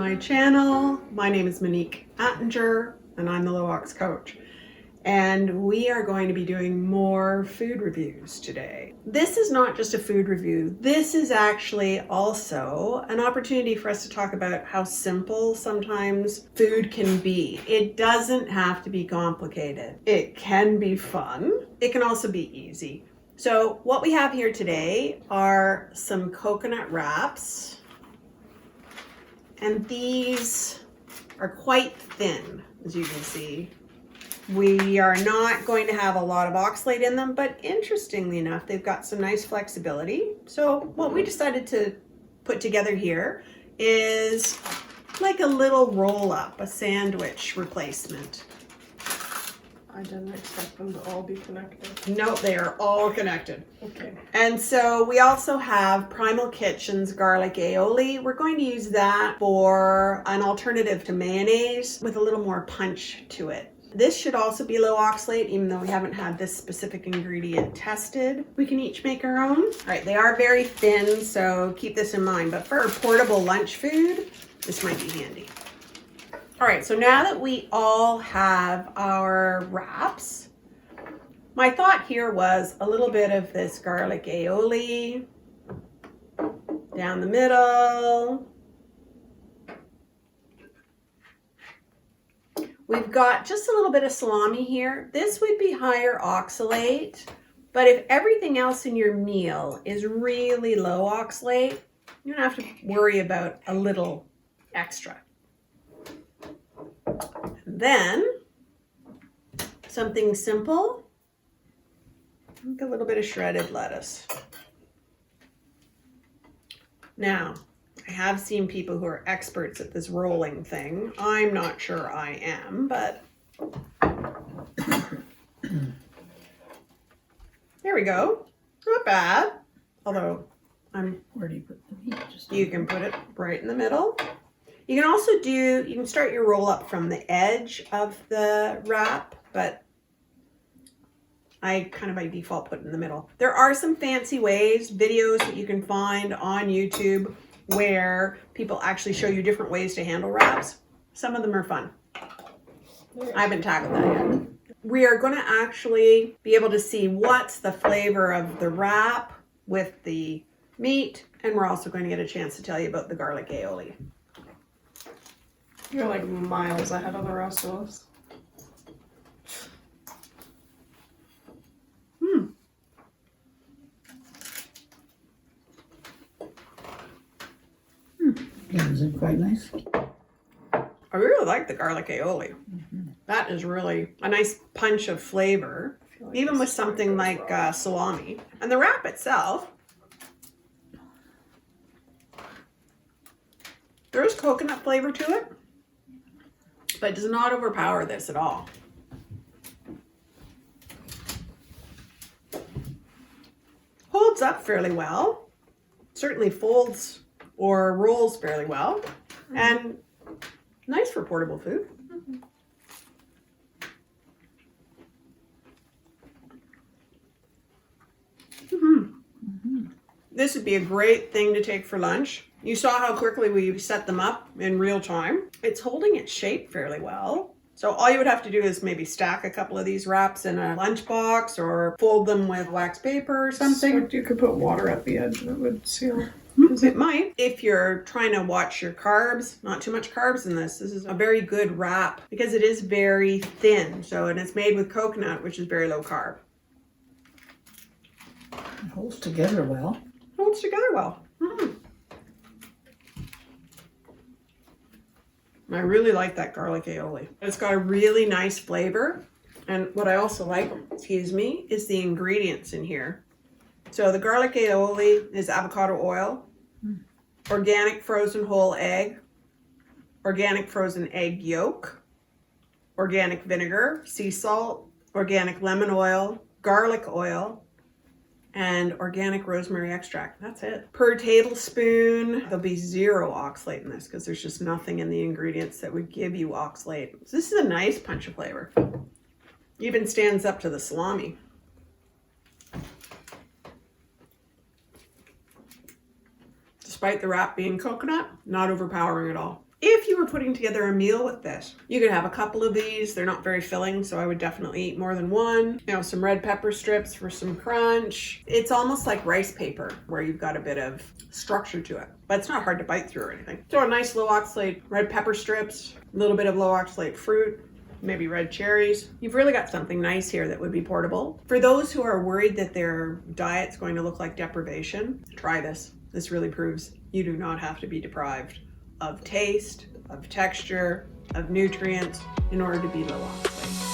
my channel. My name is Monique Attinger and I'm the Low Ox Coach. And we are going to be doing more food reviews today. This is not just a food review. This is actually also an opportunity for us to talk about how simple sometimes food can be. It doesn't have to be complicated. It can be fun. It can also be easy. So what we have here today are some coconut wraps. And these are quite thin, as you can see. We are not going to have a lot of oxalate in them, but interestingly enough, they've got some nice flexibility. So what we decided to put together here is like a little roll up, a sandwich replacement. I didn't expect them to all be connected. No, they are all connected. Okay. And so we also have Primal Kitchen's garlic aioli. We're going to use that for an alternative to mayonnaise with a little more punch to it. This should also be low oxalate, even though we haven't had this specific ingredient tested. We can each make our own. All right, they are very thin, so keep this in mind. But for portable lunch food, this might be handy. All right, so now that we all have our wraps, my thought here was a little bit of this garlic aioli down the middle. We've got just a little bit of salami here. This would be higher oxalate, but if everything else in your meal is really low oxalate, you don't have to worry about a little extra. And then something simple, like a little bit of shredded lettuce. Now, I have seen people who are experts at this rolling thing. I'm not sure I am, but there we go. Not bad. Although Where do you put the meat? you can put it right in the middle. You can also you can start your roll up from the edge of the wrap, but I kind of by default put it in the middle. There are some fancy ways, videos that you can find on YouTube where people actually show you different ways to handle wraps. Some of them are fun. I haven't tackled that yet. We are going to actually be able to see what's the flavor of the wrap with the meat, and we're also going to get a chance to tell you about the garlic aioli. You're like miles ahead of the rest of us. Is it quite nice? I really like the garlic aioli. That is really a nice punch of flavor, Like even with this something goes like well. salami. And the wrap itself, there is coconut flavor to it, but it does not overpower this at all. Holds up fairly well, certainly folds or rolls fairly well, and nice for portable food. This would be a great thing to take for lunch. You saw how quickly we set them up in real time. It's holding its shape fairly well. So all you would have to do is maybe stack a couple of these wraps in a lunchbox or fold them with wax paper or something. So you could put water at the edge and it would seal. It might. If you're trying to watch your carbs, not too much carbs in this. This is a very good wrap because it is very thin. And it's made with coconut, which is very low carb. It holds together well. Holds together well. I really like that garlic aioli. It's got a really nice flavor. And what I also like, is the ingredients in here. So the garlic aioli is avocado oil, organic frozen whole egg, organic frozen egg yolk, organic vinegar, sea salt, organic lemon oil, garlic oil, and organic rosemary extract. That's it. Per tablespoon, there'll be 0 oxalate in this because there's just nothing in the ingredients that would give you oxalate. So this is a nice punch of flavor. Even stands up to the salami. Despite the wrap being coconut, not overpowering at all. If you were putting together a meal with this, you could have a couple of these. They're not very filling, so I would definitely eat more than one. You know, some red pepper strips for some crunch. It's almost like rice paper where you've got a bit of structure to it, but it's not hard to bite through or anything. So a nice low oxalate red pepper strips, a little bit of low oxalate fruit, maybe red cherries. You've really got something nice here that would be portable. For those who are worried that their diet's going to look like deprivation, try this. This really proves you do not have to be deprived of taste, of texture, of nutrients in order to be low oxalate.